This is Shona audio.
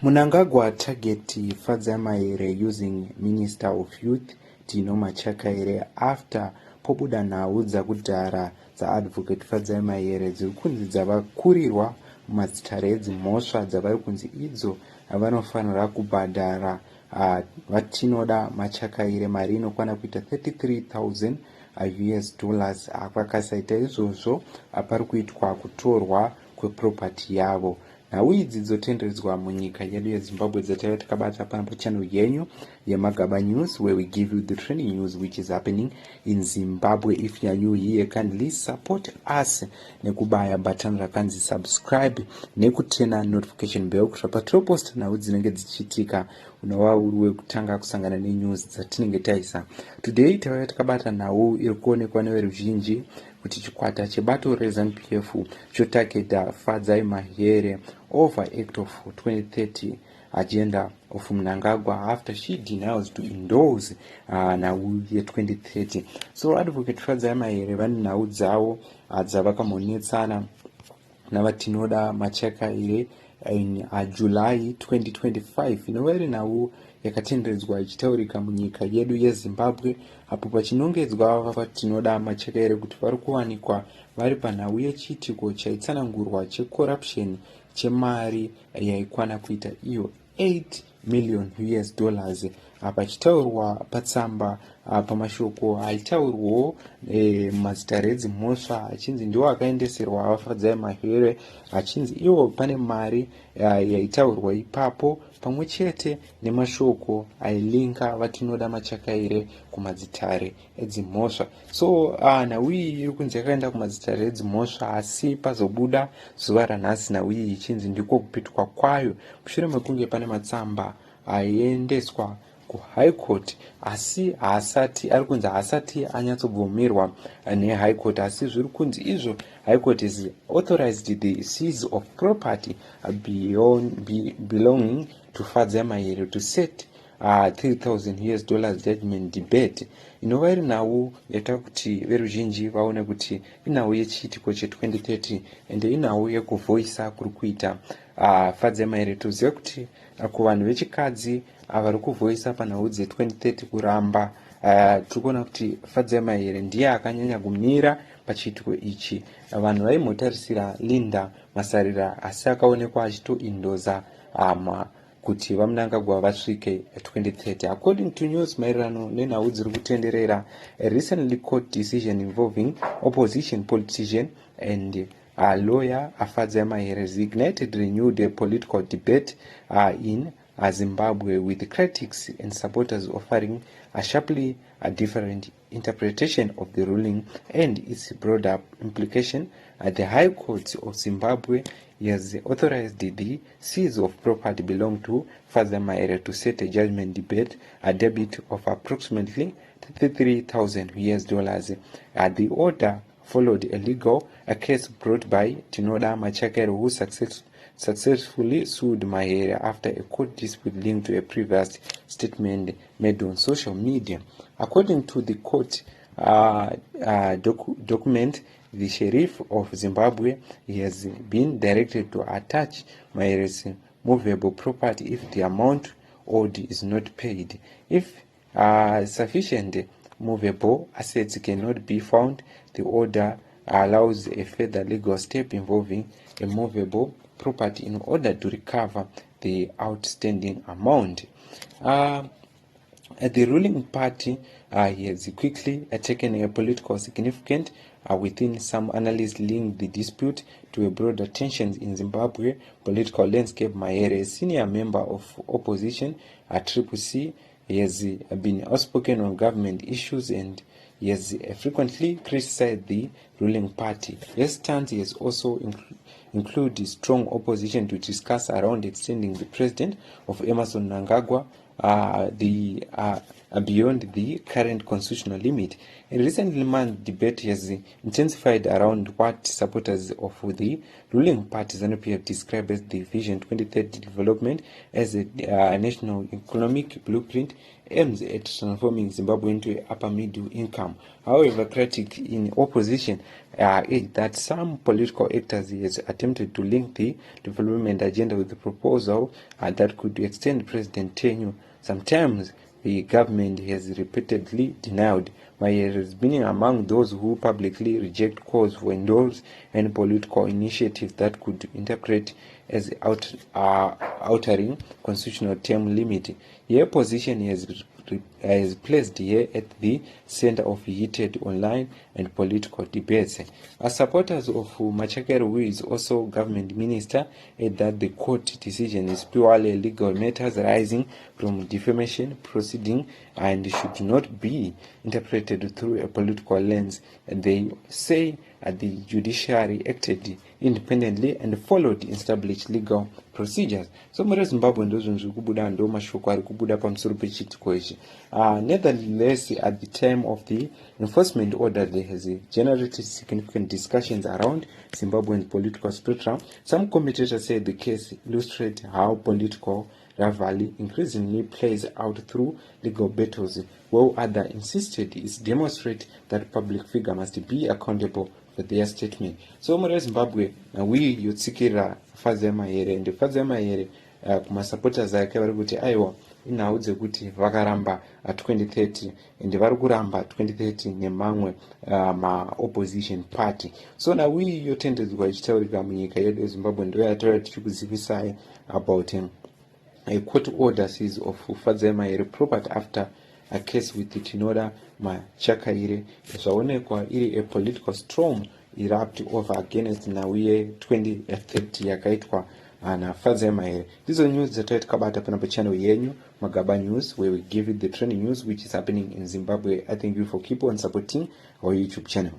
Mnangagwa target Fadzayi using Minister of Youth Machakaire after pobuda nhau dzakudhara dzaadvocate Fadzayi dziri kunzi dzavakurirwa mazitare edzimhosva dzavari kunzi idzo vanofanira kubhadhara vatinoda Machakaire mari inokwana kuita $33,000 US. Pakasaita izvozvo pari kuitwa kutorwa kweproperty yavo. Nhau idzi dzotenderedzwa munyika yedu yeZimbabwe dzataiva takabata pano pachannel yenyu yeMagaba News, where we give you the trending news which is happening in Zimbabwe. If you are new here, kindly support us nekubaya button rakanzi subscribe nekutena notification bell kuti patinoposta nhau dzinenge dzichiitika unova uri wekutanga kusangana nenews dzatinenge taisa. Today taiva takabata nhau iri kuonekwa neveruzhinji kuti chikwata chebato reZANUPF chotakeda Fadzayi Mahere over Act of 2030 agenda of Mnangagwa after she denies to endorse nhau ye2030. So advocate Fadzayi Mahere vane nhau dzavo dzavakamonetsana navatinoda Machakaire in July 2025 inova iri nhau yakatenderedzwa ichitaurika munyika yedu yeZimbabwe, apo pachinongedzwa vatinoda Machakaire kuti vari kuwanikwa vari panhau yechiitiko chaitsanangurwa checorruption chemari yaikwana kuita iyo $8 million US. Pachitaurwa patsamba pamashoko aitaurwawo mazitare edzimhosva achinzi ndiwo akaendeserwa Fadzayi Mahere, achinzi iwo pane mari yaitaurwa ipapo pamwe chete nemashoko ailinka vatinoda Machakaire kumazitare edzimhosva. So nhau iyi iri kunzi yakaenda kumazitare edzimhosva, asi pazobuda zuva ranhasi nhau iyi ichinzi ndiko kupetwa kwayo mushure mekunge pane matsamba aiendeswa kuHigh Court, asi ari kunzi haasati anyatsobvumirwa neHigh Court, asi zviri kunzi izvo High Court has authorized the seize of property belonging to Fadzayi Mahere to set $3,000 US judgment debate. Inova iri nhau yaita kuti veruzhinji vaone kuti inhau yechiitiko che2030 ende inhau yekuvhoisa kuri kuita Fadzayi Mahere. Toziva kuti kuvanhu vechikadzi vari kuvhoisa panhau dze2030 kuramba, tiri kuona kuti Fadzayi Mahere ndiye akanyanya kumira pachiitiko ichi. Vanhu vaimbotarisira Linda Masarira, asi akaonekwa achitoindoza kuti vaMnangagwa vasvike 2030. According to news maererano nenhau dziri kutenderera, a recently court decision involving opposition politician and lawyer Fadzayi Mahere has ignited renewed political debate in Zimbabwe, with critics and supporters offering a sharply different interpretation of the ruling and its broader implication. The High Court of Zimbabwe has authorized the seize of property belonging to Fadzayi Mahere to set a judgment debate, a debit of approximately $33,000 US. The order followed a case brought by Tinoda Machakaire, who successfully sued Mahere after a court dispute linked to a previous statement made on social media. According to the court document, the Sheriff of Zimbabwe has been directed to attach Mahere's movable property if the amount owed is not paid. If sufficient movable assets cannot be found, the order allows a further legal step involving a movable property in order to recover the outstanding amount. The ruling party has quickly taken a political significance within some analysts linked the dispute to a broader tensions in Zimbabwe political landscape. Mahere, a senior member of opposition at CCC, he has been outspoken on government issues and he has frequently criticized the ruling party. His stance has also included strong opposition to discuss around extending the president of Mnangagwa beyond the current constitutional limit. In recent months, debate has intensified around what supporters of the ruling party ZANUPF have described as the Vision 2030 development as a national economic blueprint aims at transforming Zimbabwe into an upper middle income. However, critics in opposition urge that some political actors have attempted to link the development agenda with the proposal that could extend President tenure. Sometimes the government has repeatedly denied. Mahere has been among those who publicly reject calls for endorse any political initiative that could interpret as altering constitutional term limit. Her position has placed her at the center of heated online and political debates. As supporters of Machakaire, who is also government minister, add that the court decision is purely legal matters arising from defamation proceeding and should not be interpreted through a political lens. And they say the judiciary acted independently and followed established legal procedures. So muri Zimbabwe ndozvo zviri kubuda, ndo mashoko ari kubuda pamusoro pechitiko ichi. Nevertheless, at the time of the enforcement order, there has generated significant discussions around Zimbabwe's political spectrum. Some commentators say the case illustrates how political rivalry increasingly plays out through legal battles, while others insisted it demonstrates that public figure must be accountable for their statement. So muri Zimbabwe we yotsikira Fadzayi Mahere, and Fadzayi Mahere kumasupporters ake vari kuti aiwa inhau dzekuti vakaramba 2030 and vari kuramba 2030 nemamwe ma-opposition party. So nawi yotendedzwa ichitaurika munyika yedu yeZimbabwe ndo yataura tichiri kuzivisai about a court order sees of Fadzayi Mahere property after a case with Tinoda Machakaire zvaonekwa iri a political storm erupted over against nawiye 2030 yakaitwa na Fadzayi Mahere. These are news that takabata pana pa channel yenyu Magaba News, where we give you the trending news which is happening in Zimbabwe. I thank you for keep on supporting our YouTube channel.